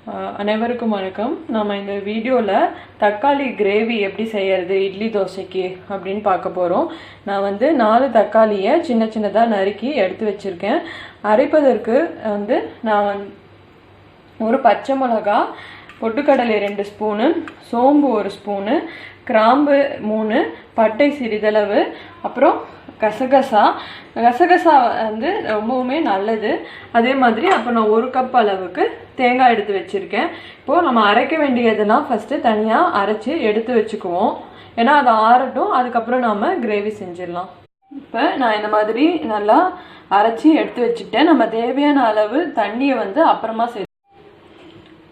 அனைவருக்கும் வணக்கம். நம்ம இந்த வீடியோவில் தக்காளி கிரேவி எப்படி செய்யறது இட்லி தோசைக்கு அப்படின்னு பார்க்க போகிறோம். நான் 4 தக்காளியை சின்ன சின்னதாக நறுக்கி எடுத்து வச்சுருக்கேன். அரைப்பதற்கு நான் ஒரு பச்சை மிளகா, பொட்டுக்கடலை 2 ஸ்பூனு, சோம்பு 1 ஸ்பூனு, கிராம்பு 3, பட்டை சிறிதளவு, அப்புறம் கசகசா ரொம்பவுமே நல்லது. அதே மாதிரி அப்போ நான் 1 கப் அளவுக்கு தேங்காய் எடுத்து வச்சுருக்கேன். இப்போது நம்ம அரைக்க வேண்டியதெல்லாம் ஃபஸ்ட்டு தனியாக அரைச்சி எடுத்து வச்சுக்குவோம். ஏன்னா அதை ஆறட்டும், அதுக்கப்புறம் நாம் கிரேவி செஞ்சிடலாம். இப்போ நான் இந்த மாதிரி நல்லா அரைச்சி எடுத்து வச்சுக்கிட்டேன். நம்ம தேவையான அளவு தண்ணியை அப்புறமா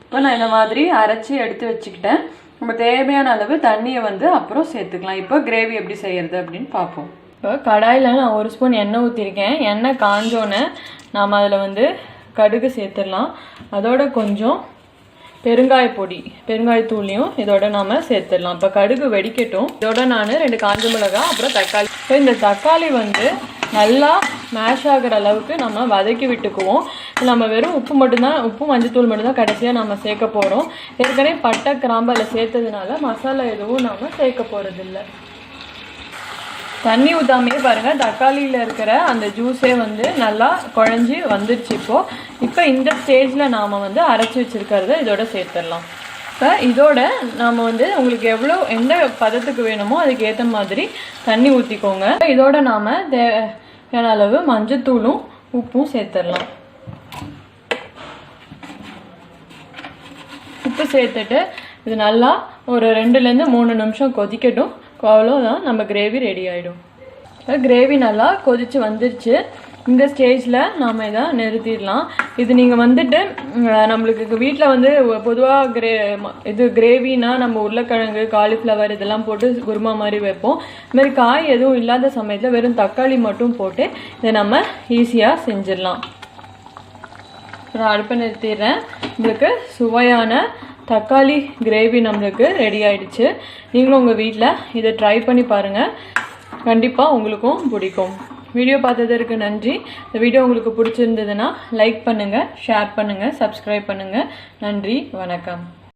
இப்போ நான் இந்த மாதிரி அரைச்சி எடுத்து வச்சுக்கிட்டேன். நம்ம தேவையான அளவு தண்ணியை அப்புறம் சேர்த்துக்கலாம். இப்போ கிரேவி எப்படி செய்யறது அப்படின்னு பார்ப்போம். இப்போ கடாயில் நான் 1 ஸ்பூன் எண்ணெய் ஊற்றிருக்கேன். எண்ணெய் காஞ்சோன்னே நாம் அதில் கடுகு சேர்த்துடலாம். அதோட கொஞ்சம் பெருங்காயத்தூளையும் இதோட நாம் சேர்த்துடலாம். இப்போ கடுகு வெடிக்கட்டும். இதோட நான் 2 காஞ்ச மிளகாய், அப்புறம் தக்காளி. இப்போ இந்த தக்காளி நல்லா மேஷ் ஆகிற அளவுக்கு நம்ம வதக்கி விட்டுக்குவோம். நம்ம வெறும் உப்பு மஞ்சத்தூள் மட்டும்தான் கடைசியாக நம்ம சேர்க்க போகிறோம். ஏற்கனவே பட்டை கிராம்பு அதில் சேர்த்ததுனால மசாலா எதுவும் நம்ம சேர்க்க போகிறதில்ல. தண்ணி ஊற்றாமையே பாருங்கள், தக்காளியில் இருக்கிற அந்த ஜூஸே நல்லா குழஞ்சி வந்துடுச்சு. இப்போ இந்த ஸ்டேஜில் நாம் அரைச்சி வச்சுருக்கிறத இதோட சேர்த்துடலாம். இப்போ இதோட நாம் உங்களுக்கு எந்த பதத்துக்கு வேணுமோ அதுக்கு ஏற்ற மாதிரி தண்ணி ஊற்றிக்கோங்க. இதோட நாம் தேவையான அளவு மஞ்சத்தூளும் உப்பும் சேர்த்துடலாம். உப்பு சேர்த்துட்டு இது நல்லா ஒரு 2-3 நிமிஷம் கொதிக்கட்டும். அவ்வளோதான், நம்ம கிரேவி ரெடி ஆகிடும். கிரேவி நல்லா கொதிச்சு வந்துருச்சு. இந்த ஸ்டேஜில் நாம் இதை நிறுத்திடலாம். இது நீங்கள் நம்மளுக்கு வீட்டில் பொதுவாக கிரேவினா நம்ம உருளைக்கிழங்கு, காலிஃப்ளவர் இதெல்லாம் போட்டு குருமா மாதிரி வைப்போம். இதுமாதிரி காய் எதுவும் இல்லாத சமயத்தில் வெறும் தக்காளி மட்டும் போட்டு இதை நம்ம ஈஸியாக செஞ்சிடலாம். நான் அடுப்பை நிறுத்திடுறேன். உங்களுக்கு சுவையான தக்காளி கிரேவி நம்மளுக்கு ரெடி ஆயிடுச்சு. நீங்களும் உங்கள் வீட்டில் இதை ட்ரை பண்ணி பாருங்கள். கண்டிப்பாக உங்களுக்கும் பிடிக்கும். வீடியோ பார்த்ததற்கு நன்றி. இந்த வீடியோ உங்களுக்கு பிடிச்சிருந்ததுன்னா லைக் பண்ணுங்கள், ஷேர் பண்ணுங்கள், சப்ஸ்கிரைப் பண்ணுங்கள். நன்றி, வணக்கம்.